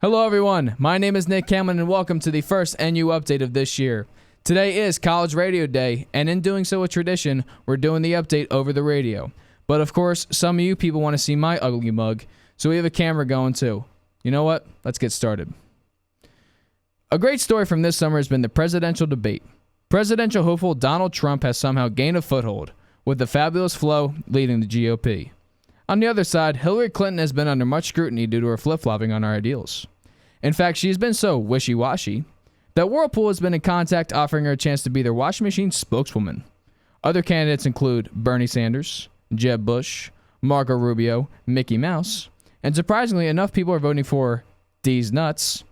Hello everyone, my name is Nick Cameron and welcome to the first NU update of this year. Today is College Radio Day, and in doing so with tradition, we're doing the update over the radio. But of course, some of you people want to see my ugly mug, so we have a camera going too. You know what? Let's get started. A great story from this summer has been the presidential debate. Presidential hopeful Donald Trump has somehow gained a foothold, with the fabulous Flo leading the GOP. On the other side, Hillary Clinton has been under much scrutiny due to her flip-flopping on our ideals. In fact, she's been so wishy-washy that Whirlpool has been in contact offering her a chance to be their washing machine spokeswoman. Other candidates include Bernie Sanders, Jeb Bush, Marco Rubio, Mickey Mouse, and surprisingly, enough people are voting for D's nuts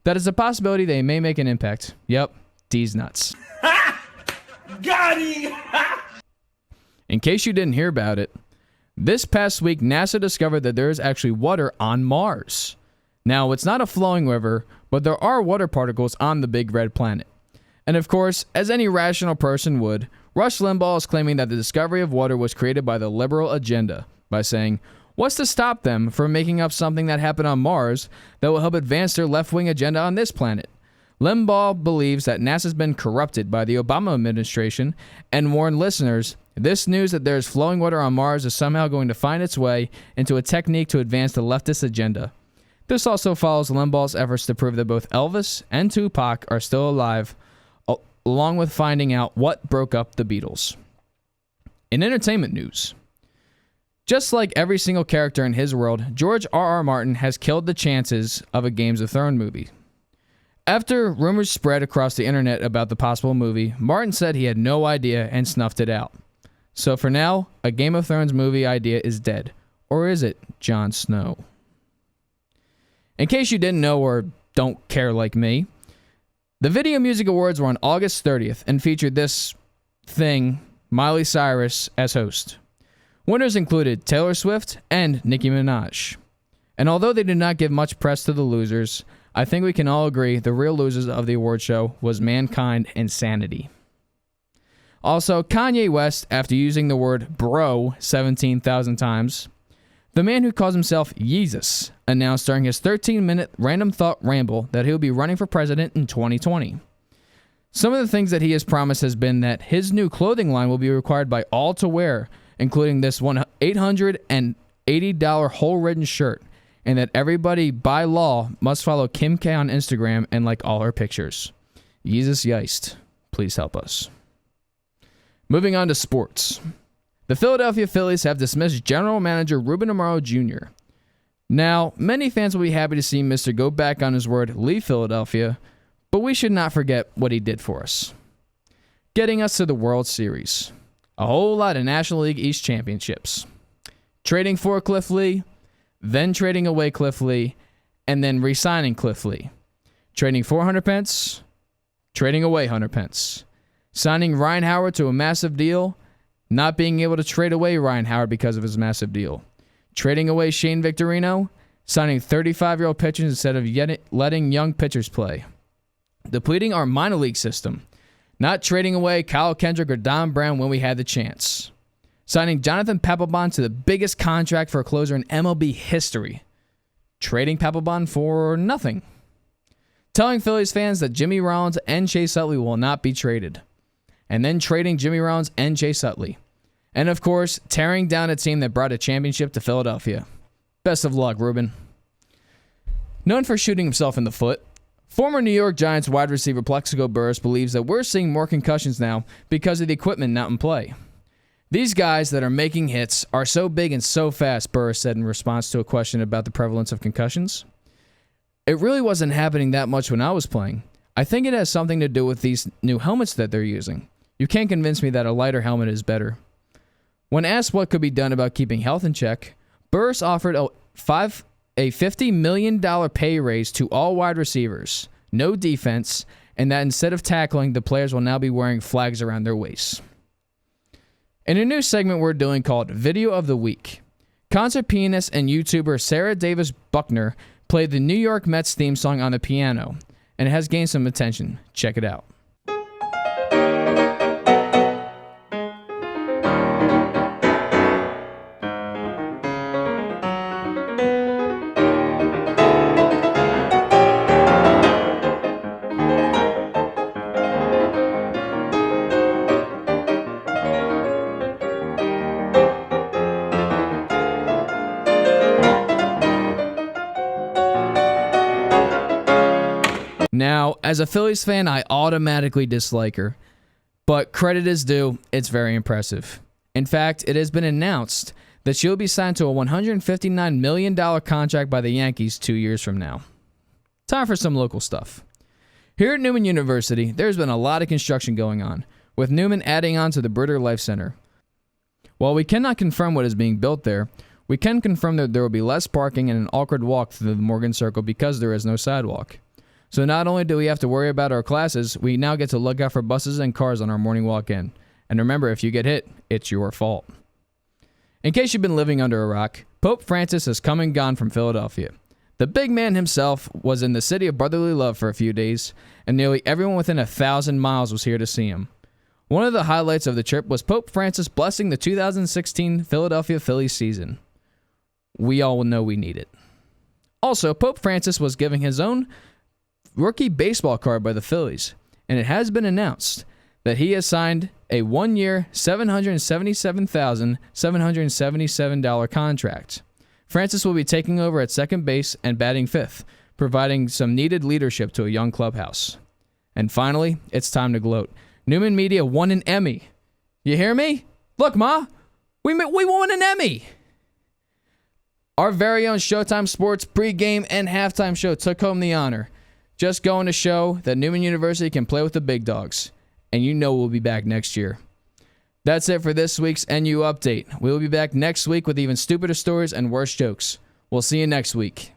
that it's a possibility they may make an impact. Yep, D's nuts. Got him! In case you didn't hear about it, this past week, NASA discovered that there is actually water on Mars. Now, it's not a flowing river, but there are water particles on the big red planet. And of course, as any rational person would, Rush Limbaugh is claiming that the discovery of water was created by the liberal agenda by saying, what's to stop them from making up something that happened on Mars that will help advance their left-wing agenda on this planet? Limbaugh believes that NASA's been corrupted by the Obama administration and warned listeners, this news that there's flowing water on Mars is somehow going to find its way into a technique to advance the leftist agenda. This also follows Limbaugh's efforts to prove that both Elvis and Tupac are still alive, along with finding out what broke up the Beatles. In entertainment news, just like every single character in his world, George R.R. Martin has killed the chances of a Games of Thrones movie. After rumors spread across the internet about the possible movie, Martin said he had no idea and snuffed it out. So for now, a Game of Thrones movie idea is dead. Or is it, Jon Snow? In case you didn't know or don't care like me, the Video Music Awards were on August 30th and featured this thing, Miley Cyrus, as host. Winners included Taylor Swift and Nicki Minaj. And although they did not give much press to the losers, I think we can all agree the real losers of the award show was Mankind and Sanity. Also, Kanye West, after using the word bro 17,000 times, the man who calls himself Yeezus announced during his 13-minute random thought ramble that he'll be running for president in 2020. Some of the things that he has promised has been that his new clothing line will be required by all to wear, including this $880 hole-ridden shirt, and that everybody, by law, must follow Kim K on Instagram and like all her pictures. Yeezus Yeist, please help us. Moving on to sports. The Philadelphia Phillies have dismissed general manager Ruben Amaro Jr. Now, many fans will be happy to see Mr. go back on his word, leave Philadelphia, but we should not forget what he did for us. Getting us to the World Series. A whole lot of National League East championships. Trading for Cliff Lee, then trading away Cliff Lee, and then re-signing Cliff Lee. Trading for Hunter Pence, trading away Hunter Pence. Signing Ryan Howard to a massive deal, not being able to trade away Ryan Howard because of his massive deal. Trading away Shane Victorino, signing 35-year-old pitchers instead of letting young pitchers play. Depleting our minor league system, not trading away Kyle Kendrick or Don Brown when we had the chance. Signing Jonathan Papelbon to the biggest contract for a closer in MLB history. Trading Papelbon for nothing. Telling Phillies fans that Jimmy Rollins and Chase Utley will not be traded. And then trading Jimmy Rollins and Chase Utley. And of course, tearing down a team that brought a championship to Philadelphia. Best of luck, Ruben. Known for shooting himself in the foot, former New York Giants wide receiver Plexico Burress believes that we're seeing more concussions now because of the equipment not in play. These guys that are making hits are so big and so fast, Burress said in response to a question about the prevalence of concussions. It really wasn't happening that much when I was playing. I think it has something to do with these new helmets that they're using. You can't convince me that a lighter helmet is better. When asked what could be done about keeping health in check, Burress offered a $50 million pay raise to all wide receivers, no defense, and that instead of tackling, the players will now be wearing flags around their waists. In a new segment we're doing called Video of the Week, concert pianist and YouTuber Sarah Davis Buckner played the New York Mets theme song on the piano, and it has gained some attention. Check it out. as a Phillies fan, I automatically dislike her. But credit is due, it's very impressive. In fact, it has been announced that she'll be signed to a $159 million contract by the Yankees 2 years from now. Time for some local stuff. Here at Neumann University, there's been a lot of construction going on, with Neumann adding on to the Britter Life Center. While we cannot confirm what is being built there, we can confirm that there will be less parking and an awkward walk through the Morgan Circle because there is no sidewalk. So not only do we have to worry about our classes, we now get to look out for buses and cars on our morning walk in. And remember, if you get hit, it's your fault. In case you've been living under a rock, Pope Francis has come and gone from Philadelphia. The big man himself was in the city of brotherly love for a few days, and nearly everyone within 1,000 miles was here to see him. One of the highlights of the trip was Pope Francis blessing the 2016 Philadelphia Phillies season. We all know we need it. Also, Pope Francis was giving his own rookie baseball card by the Phillies, and it has been announced that he has signed a 1-year, $777,777 contract. Francis will be taking over at second base and batting fifth, providing some needed leadership to a young clubhouse. And finally, it's time to gloat. Neumann Media won an Emmy. You hear me? Look, Ma, we won an Emmy. Our very own Showtime Sports pregame and halftime show took home the honor. Just going to show that Neumann University can play with the big dogs. And you know we'll be back next year. That's it for this week's NU Update. We'll be back next week with even stupider stories and worse jokes. We'll see you next week.